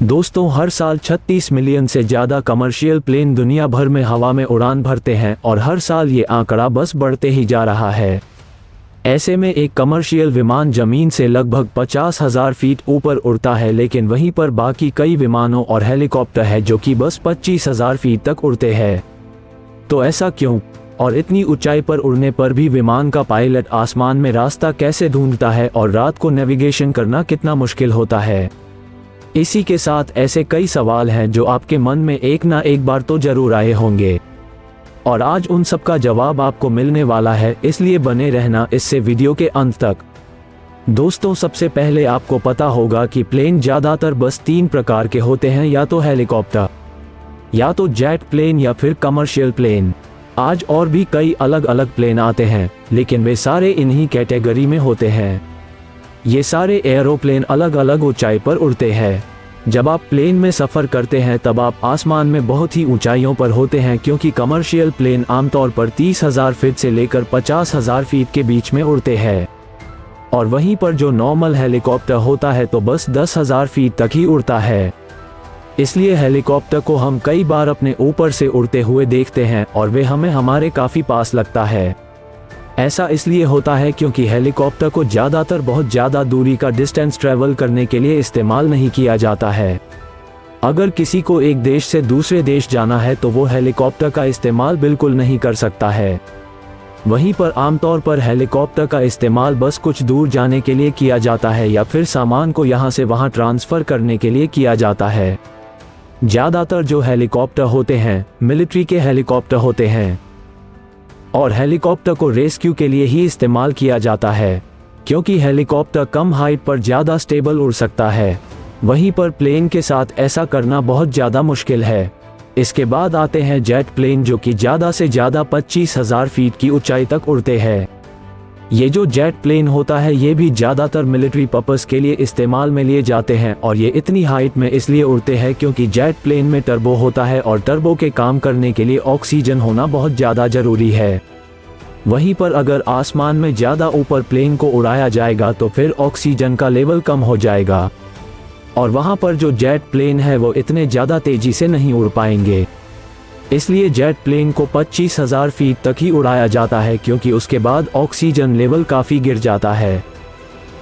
दोस्तों, हर साल 36 मिलियन से ज़्यादा कमर्शियल प्लेन दुनिया भर में हवा में उड़ान भरते हैं और हर साल ये आंकड़ा बस बढ़ते ही जा रहा है। ऐसे में एक कमर्शियल विमान ज़मीन से लगभग 50,000 फीट ऊपर उड़ता है, लेकिन वहीं पर बाकी कई विमानों और हेलीकॉप्टर है जो कि बस 25,000 फीट तक उड़ते हैं। तो ऐसा क्यों? और इतनी ऊंचाई पर उड़ने पर भी विमान का पायलट आसमान में रास्ता कैसे ढूंढता है और रात को नेविगेशन करना कितना मुश्किल होता है? इसी के साथ ऐसे कई सवाल हैं जो आपके मन में एक ना एक बार तो जरूर आए होंगे, और आज उन सब का जवाब आपको मिलने वाला है, इसलिए बने रहना इससे वीडियो के अंत तक। दोस्तों, सबसे पहले आपको पता होगा कि प्लेन ज़्यादातर बस 3 प्रकार के होते हैं, या तो हेलीकॉप्टर, या तो जेट प्लेन, या फिर कमर्शियल प्लेन। आज और भी कई अलग अलग प्लेन आते हैं, लेकिन वे सारे इन्हीं कैटेगरी में होते हैं। ये सारे एरोप्लेन अलग अलग ऊंचाई पर उड़ते हैं। जब आप प्लेन में सफ़र करते हैं तब आप आसमान में बहुत ही ऊंचाइयों पर होते हैं, क्योंकि कमर्शियल प्लेन आमतौर पर 30,000 फीट से लेकर 50,000 फीट के बीच में उड़ते हैं, और वहीं पर जो नॉर्मल हेलीकॉप्टर होता है तो बस 10,000 फीट तक ही उड़ता है। इसलिए हेलीकॉप्टर को हम कई बार अपने ऊपर से उड़ते हुए देखते हैं और वे हमें हमारे काफ़ी पास लगता है। ऐसा इसलिए होता है क्योंकि हेलीकॉप्टर को ज़्यादातर बहुत ज़्यादा दूरी का डिस्टेंस ट्रैवल करने के लिए इस्तेमाल नहीं किया जाता है। अगर किसी को एक देश से दूसरे देश जाना है तो वो हेलीकॉप्टर का इस्तेमाल बिल्कुल नहीं कर सकता है। वहीं पर आमतौर पर हेलीकॉप्टर का इस्तेमाल बस कुछ दूर जाने के लिए किया जाता है, या फिर सामान को यहाँ से वहाँ ट्रांसफ़र करने के लिए किया जाता है। ज़्यादातर जो हेलीकॉप्टर होते हैं मिलिट्री के हेलीकॉप्टर होते हैं, और हेलीकॉप्टर को रेस्क्यू के लिए ही इस्तेमाल किया जाता है, क्योंकि हेलीकॉप्टर कम हाइट पर ज़्यादा स्टेबल उड़ सकता है। वहीं पर प्लेन के साथ ऐसा करना बहुत ज़्यादा मुश्किल है। इसके बाद आते हैं जेट प्लेन, जो कि ज़्यादा से ज़्यादा 25,000 फीट की ऊंचाई तक उड़ते हैं। ये जो जेट प्लेन होता है ये भी ज़्यादातर मिलिट्री पर्पस के लिए इस्तेमाल में लिए जाते हैं, और ये इतनी हाइट में इसलिए उड़ते हैं क्योंकि जेट प्लेन में टर्बो होता है, और टर्बो के काम करने के लिए ऑक्सीजन होना बहुत ज़्यादा ज़रूरी है। वहीं पर अगर आसमान में ज़्यादा ऊपर प्लेन को उड़ाया जाएगा तो फिर ऑक्सीजन का लेवल कम हो जाएगा, और वहाँ पर जो जेट प्लेन है वो इतने ज़्यादा तेज़ी से नहीं उड़ पाएंगे। इसलिए जेट प्लेन को 25,000 फीट तक ही उड़ाया जाता है, क्योंकि उसके बाद ऑक्सीजन लेवल काफ़ी गिर जाता है।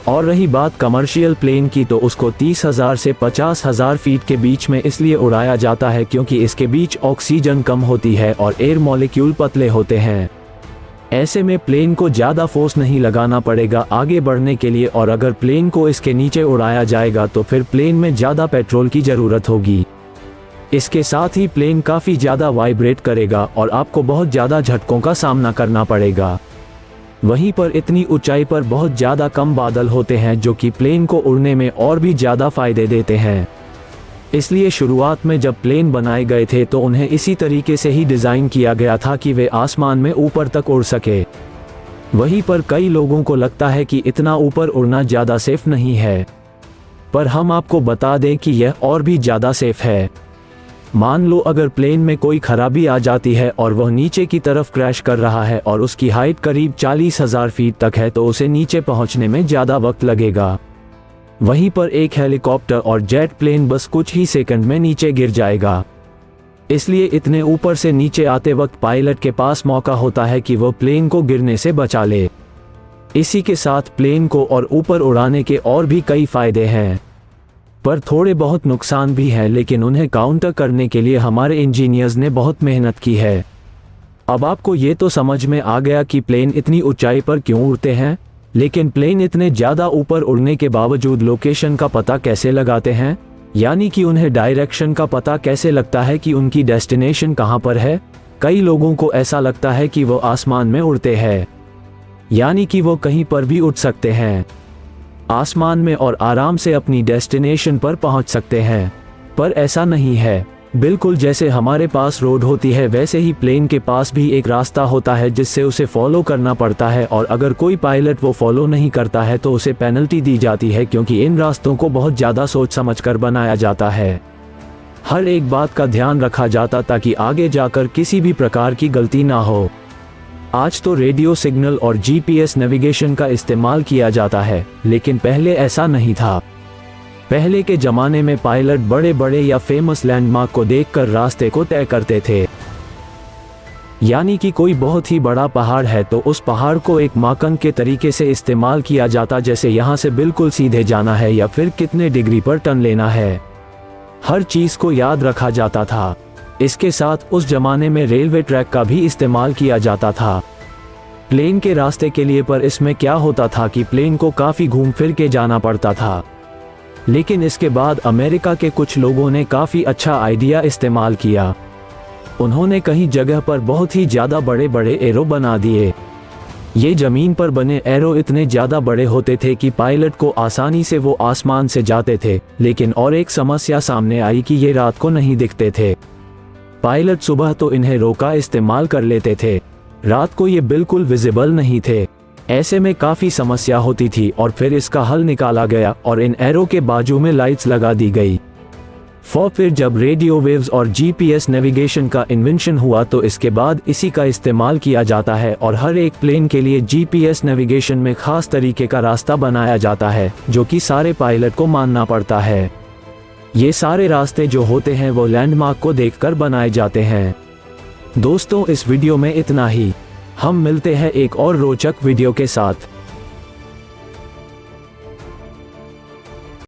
और रही बात कमर्शियल प्लेन की, तो उसको 30,000 से 50,000 फीट के बीच में इसलिए उड़ाया जाता है क्योंकि इसके बीच ऑक्सीजन कम होती है और एयर मॉलिक्यूल पतले होते हैं। ऐसे में प्लेन को ज़्यादा फोर्स नहीं लगाना पड़ेगा आगे बढ़ने के लिए, और अगर प्लेन को इसके नीचे उड़ाया जाएगा तो फिर प्लेन में ज़्यादा पेट्रोल की ज़रूरत होगी। इसके साथ ही प्लेन काफ़ी ज़्यादा वाइब्रेट करेगा और आपको बहुत ज़्यादा झटकों का सामना करना पड़ेगा। वहीं पर इतनी ऊंचाई पर बहुत ज़्यादा कम बादल होते हैं जो कि प्लेन को उड़ने में और भी ज़्यादा फ़ायदे देते हैं। इसलिए शुरुआत में जब प्लेन बनाए गए थे तो उन्हें इसी तरीके से ही डिज़ाइन किया गया था कि वे आसमान में ऊपर तक उड़ सके। वहीं पर कई लोगों को लगता है कि इतना ऊपर उड़ना ज़्यादा सेफ नहीं है, पर हम आपको बता दें कि यह और भी ज़्यादा सेफ है। मान लो अगर प्लेन में कोई खराबी आ जाती है और वह नीचे की तरफ क्रैश कर रहा है और उसकी हाइट करीब 40,000 फीट तक है, तो उसे नीचे पहुंचने में ज़्यादा वक्त लगेगा। वहीं पर एक हेलीकॉप्टर और जेट प्लेन बस कुछ ही सेकंड में नीचे गिर जाएगा। इसलिए इतने ऊपर से नीचे आते वक्त पायलट के पास मौका होता है कि वह प्लेन को गिरने से बचा ले। इसी के साथ प्लेन को और ऊपर उड़ाने के और भी कई फ़ायदे हैं, पर थोड़े बहुत नुकसान भी हैं, लेकिन उन्हें काउंटर करने के लिए हमारे इंजीनियर्स ने बहुत मेहनत की है। अब आपको ये तो समझ में आ गया कि प्लेन इतनी ऊंचाई पर क्यों उड़ते हैं, लेकिन प्लेन इतने ज़्यादा ऊपर उड़ने के बावजूद लोकेशन का पता कैसे लगाते हैं, यानी कि उन्हें डायरेक्शन का पता कैसे लगता है कि उनकी डेस्टिनेशन कहाँ पर है। कई लोगों को ऐसा लगता है कि वो आसमान में उड़ते हैं, यानी कि वो कहीं पर भी उड़ सकते हैं आसमान में और आराम से अपनी डेस्टिनेशन पर पहुंच सकते हैं, पर ऐसा नहीं है। बिल्कुल जैसे हमारे पास रोड होती है वैसे ही प्लेन के पास भी एक रास्ता होता है जिससे उसे फॉलो करना पड़ता है, और अगर कोई पायलट वो फॉलो नहीं करता है तो उसे पेनल्टी दी जाती है, क्योंकि इन रास्तों को बहुत ज़्यादा सोच समझकर बनाया जाता है। हर एक बात का ध्यान रखा जाता ताकि आगे जाकर किसी भी प्रकार की गलती ना हो। आज तो रेडियो सिग्नल और जीपीएस नेविगेशन का इस्तेमाल किया जाता है, लेकिन पहले ऐसा नहीं था। पहले के ज़माने में पायलट बड़े बड़े या फेमस लैंडमार्क को देखकर रास्ते को तय करते थे। यानी कि कोई बहुत ही बड़ा पहाड़ है तो उस पहाड़ को एक मापन के तरीके से इस्तेमाल किया जाता, जैसे यहाँ से बिल्कुल सीधे जाना है या फिर कितने डिग्री पर टर्न लेना है। हर चीज़ को याद रखा जाता था। इसके साथ उस जमाने में रेलवे ट्रैक का भी इस्तेमाल किया जाता था प्लेन के रास्ते के लिए, पर इसमें क्या होता था कि प्लेन को काफ़ी घूम फिर के जाना पड़ता था। लेकिन इसके बाद अमेरिका के कुछ लोगों ने काफ़ी अच्छा आइडिया इस्तेमाल किया। उन्होंने कई जगह पर बहुत ही ज़्यादा बड़े बड़े एरो बना दिए। ये ज़मीन पर बने एरो इतने ज़्यादा बड़े होते थे कि पायलट को आसानी से वो आसमान से जाते थे। लेकिन और एक समस्या सामने आई कि ये रात को नहीं दिखते थे। पायलट सुबह तो इन्हें रोका इस्तेमाल कर लेते थे, रात को ये बिल्कुल विजिबल नहीं थे। ऐसे में काफ़ी समस्या होती थी और फिर इसका हल निकाला गया और इन एरो के बाजू में लाइट्स लगा दी गई। फिर जब रेडियो वेव्स और जीपीएस नेविगेशन का इन्वेंशन हुआ तो इसके बाद इसी का इस्तेमाल किया जाता है और हर एक प्लेन के लिए जीपीएस नेविगेशन में खास तरीके का रास्ता बनाया जाता है जो कि सारे पायलट को मानना पड़ता है। ये सारे रास्ते जो होते हैं वो लैंडमार्क को देखकर बनाए जाते हैं। दोस्तों, इस वीडियो में इतना ही। हम मिलते हैं एक और रोचक वीडियो के साथ।